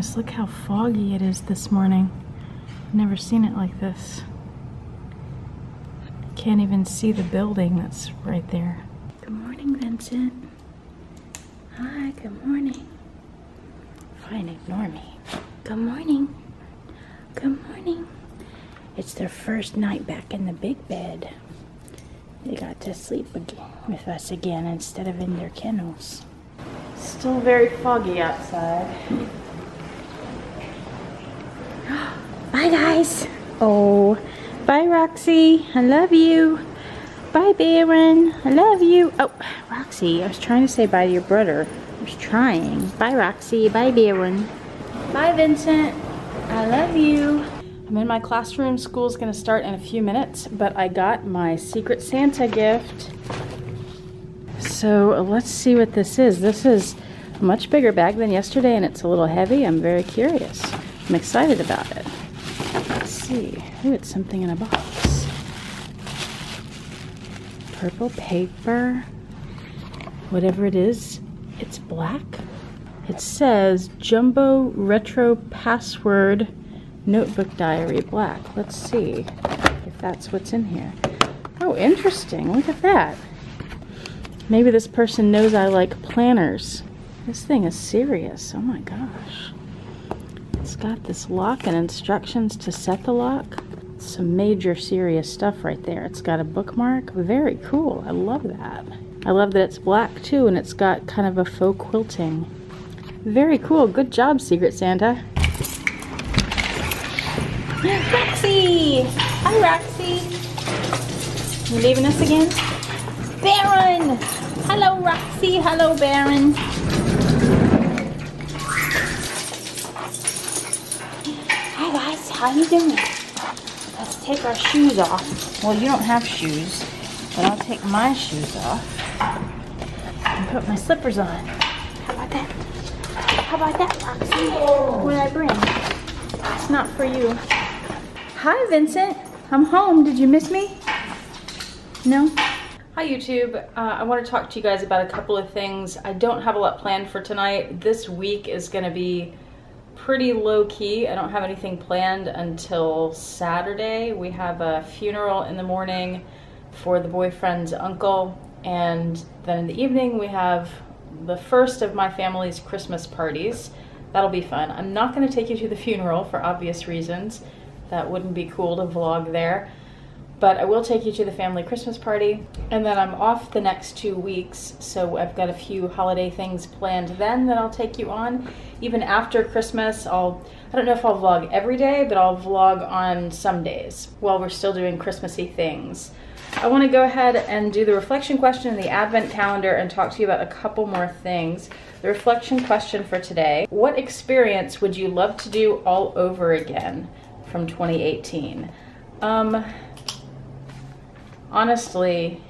goodness, look how foggy it is this morning. I've never seen it like this. Can't even see the building that's right there. Good morning, Vincent. Hi, good morning. Fine, ignore me. Good morning. Good morning. It's their first night back in the big bed. They got to sleep with us again instead of in their kennels. Still very foggy outside. Bye, guys. Oh, bye, Roxy. I love you. Bye, Baron. I love you. Oh, Roxy, I was trying to say bye to your brother. I was trying. Bye, Roxy. Bye, Baron. Bye, Vincent. I love you. I'm in my classroom. School's gonna start in a few minutes, but I got my Secret Santa gift. So let's see what this is. This is a much bigger bag than yesterday, and it's a little heavy. I'm very curious. I'm excited about it. Let's see. Ooh, it's something in a box. Purple paper. Whatever it is, it's black. It says Jumbo Retro Password Notebook Diary Black. Let's see if that's what's in here. Oh, interesting. Look at that. Maybe this person knows I like planners. This thing is serious. Oh my gosh. It's got this lock and instructions to set the lock. Some major serious stuff right there. It's got a bookmark. Very cool. I love that. I love that it's black too, and it's got kind of a faux quilting. Very cool. Good job, Secret Santa. Roxy! Hi, Roxy. You leaving us again? Baron! Hello, Roxy. Hello, Baron. Hi, guys. How you doing? Let's take our shoes off. Well, you don't have shoes, but I'll take my shoes off and put my slippers on. How about that? How about that, Roxy? What did I bring? It's not for you. Hi, Vincent. I'm home. Did you miss me? No? Hi, YouTube. I want to talk to you guys about a couple of things. I don't have a lot planned for tonight. This week is going to be pretty low-key. I don't have anything planned until Saturday. We have a funeral in the morning for the boyfriend's uncle, and then in the evening we have the first of my family's Christmas parties. That'll be fun. I'm not going to take you to the funeral for obvious reasons. That wouldn't be cool to vlog there. But I will take you to the family Christmas party. And then I'm off the next 2 weeks, so I've got a few holiday things planned then that I'll take you on. Even after Christmas, I don't know if I'll vlog every day, but I'll vlog on some days while we're still doing Christmassy things. I want to go ahead and do the reflection question in the advent calendar and talk to you about a couple more things. The reflection question for today: what experience would you love to do all over again from 2018? Honestly,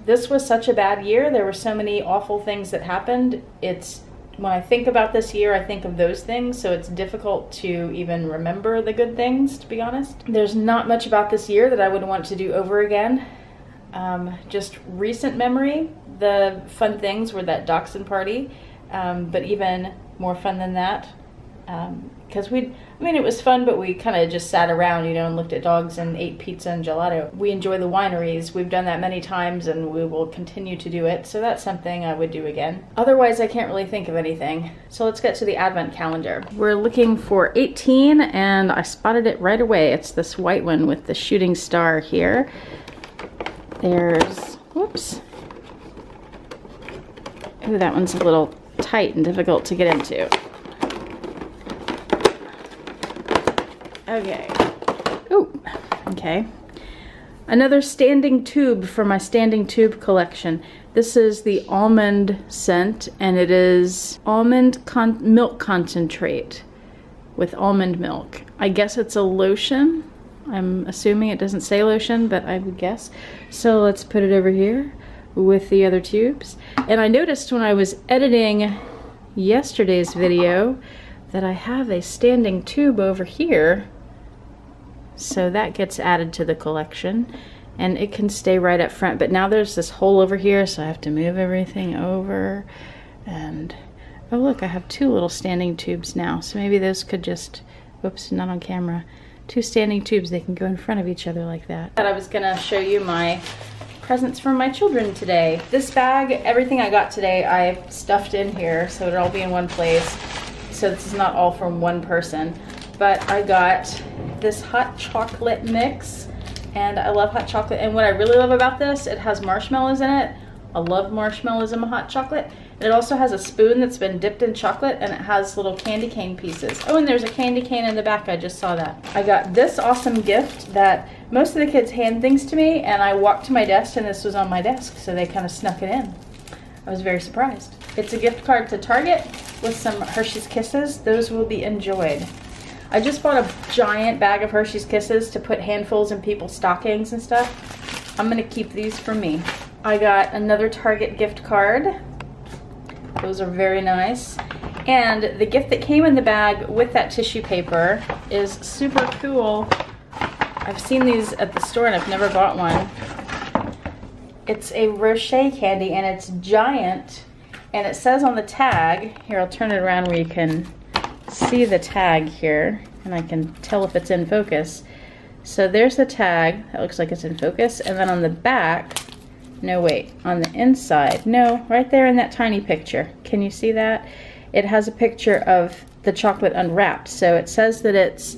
this was such a bad year. There were so many awful things that happened. When I think about this year, I think of those things, so it's difficult to even remember the good things, to be honest. There's not much about this year that I would want to do over again. Just recent memory, the fun things were that dachshund party, but even more fun than that, because it was fun, but we kind of just sat around, and looked at dogs and ate pizza and gelato. We enjoy the wineries. We've done that many times, and we will continue to do it, so that's something I would do again. Otherwise, I can't really think of anything. So let's get to the advent calendar. We're looking for 18, and I spotted it right away. It's this white one with the shooting star here. There's, whoops. Ooh, that one's a little tight and difficult to get into. Okay. Ooh, okay. Another standing tube for my standing tube collection. This is the almond scent, and it is almond milk concentrate with almond milk. I guess it's a lotion. I'm assuming it doesn't say lotion, but I would guess. So let's put it over here with the other tubes. And I noticed when I was editing yesterday's video that I have a standing tube over here. So that gets added to the collection, and it can stay right up front. But now there's this hole over here, so I have to move everything over. And Oh look, I have 2 little standing tubes now, so maybe those could just, whoops, not on camera. 2 standing tubes, they can go in front of each other like that. I was gonna show you my presents from my children today. This bag, everything I got today, I stuffed in here so it'll all be in one place. So this is not all from one person. But I got this hot chocolate mix, and I love hot chocolate. And what I really love about this, it has marshmallows in it. I love marshmallows in my hot chocolate. It also has a spoon that's been dipped in chocolate, and it has little candy cane pieces. Oh, and there's a candy cane in the back, I just saw that. I got this awesome gift that most of the kids hand things to me, and I walked to my desk and this was on my desk, so they kind of snuck it in. I was very surprised. It's a gift card to Target with some Hershey's Kisses. Those will be enjoyed. I just bought a giant bag of Hershey's Kisses to put handfuls in people's stockings and stuff. I'm gonna keep these for me. I got another Target gift card. Those are very nice. And the gift that came in the bag with that tissue paper is super cool. I've seen these at the store and I've never bought one. It's a Rocher candy and it's giant. And it says on the tag, here I'll turn it around where you can see the tag here and I can tell if it's in focus. So there's the tag, that looks like it's in focus. And then on the back, no wait, on the inside, no, right there in that tiny picture. Can you see that? It has a picture of the chocolate unwrapped. So it says that it's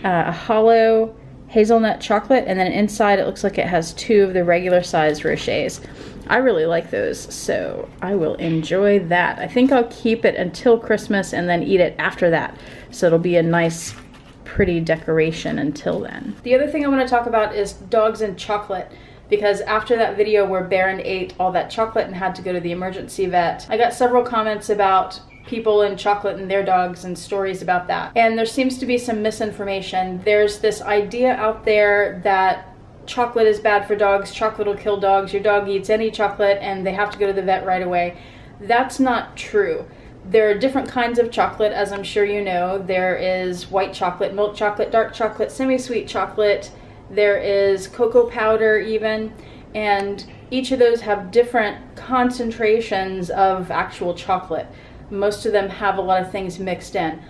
a hollow hazelnut chocolate, and then inside it looks like it has 2 of the regular size Rochers. I really like those, so I will enjoy that. I think I'll keep it until Christmas and then eat it after that. So it'll be a nice, pretty decoration until then. The other thing I want to talk about is dogs and chocolate. Because after that video where Baron ate all that chocolate and had to go to the emergency vet, I got several comments about people and chocolate and their dogs and stories about that. And there seems to be some misinformation. There's this idea out there that chocolate is bad for dogs, chocolate will kill dogs, your dog eats any chocolate and they have to go to the vet right away. That's not true. There are different kinds of chocolate, as I'm sure you know. There is white chocolate, milk chocolate, dark chocolate, semi-sweet chocolate. There is cocoa powder even, and each of those have different concentrations of actual chocolate. Most of them have a lot of things mixed in.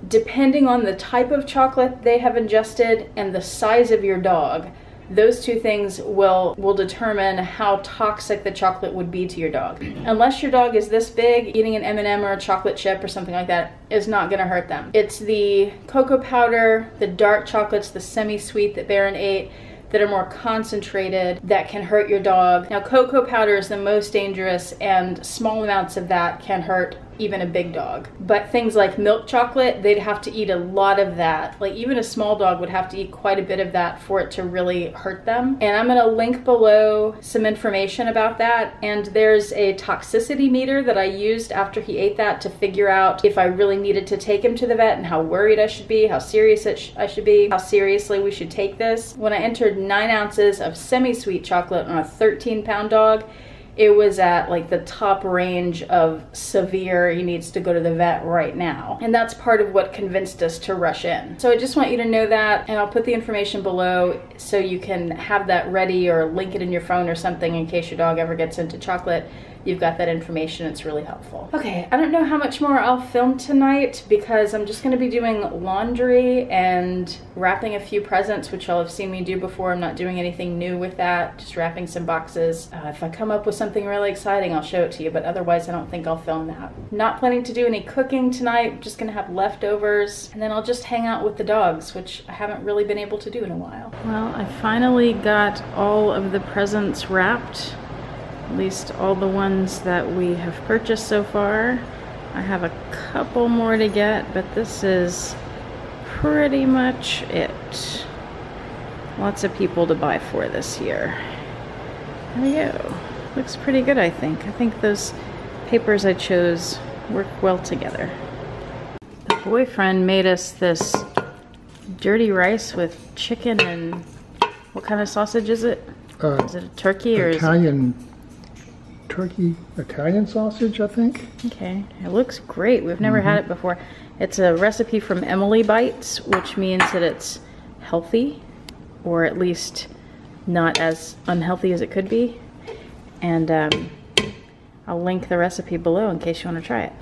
Depending on the type of chocolate they have ingested and the size of your dog, those 2 things will determine how toxic the chocolate would be to your dog. Unless your dog is this big, eating an M&M or a chocolate chip or something like that is not gonna hurt them. It's the cocoa powder, the dark chocolates, the semi-sweet that Baron ate, that are more concentrated that can hurt your dog. Now cocoa powder is the most dangerous, and small amounts of that can hurt even a big dog. But things like milk chocolate, they'd have to eat a lot of that. Like even a small dog would have to eat quite a bit of that for it to really hurt them. And I'm gonna link below some information about that. And there's a toxicity meter that I used after he ate that to figure out if I really needed to take him to the vet and how worried I should be, how serious I should be, how seriously we should take this. When I entered 9 ounces of semi-sweet chocolate on a 13-pound dog, it was at like the top range of severe, he needs to go to the vet right now. And that's part of what convinced us to rush in. So I just want you to know that, and I'll put the information below so you can have that ready or link it in your phone or something in case your dog ever gets into chocolate. You've got that information, it's really helpful. Okay, I don't know how much more I'll film tonight because I'm just gonna be doing laundry and wrapping a few presents, which y'all have seen me do before. I'm not doing anything new with that, just wrapping some boxes. If I come up with something really exciting, I'll show it to you, but otherwise I don't think I'll film that. Not planning to do any cooking tonight, I'm just gonna have leftovers, and then I'll just hang out with the dogs, which I haven't really been able to do in a while. Well, I finally got all of the presents wrapped. At least all the ones that we have purchased so far. I have a couple more to get, but this is pretty much it. Lots of people to buy for this year. There we go. Looks pretty good, I think. I think those papers I chose work well together. The boyfriend made us this dirty rice with chicken and what kind of sausage is it? Is it a turkey or Italian? Italian sausage, I think. Okay, it looks great. We've never had it before. It's a recipe from Emily Bites, which means that it's healthy, or at least not as unhealthy as it could be. And I'll link the recipe below in case you want to try it.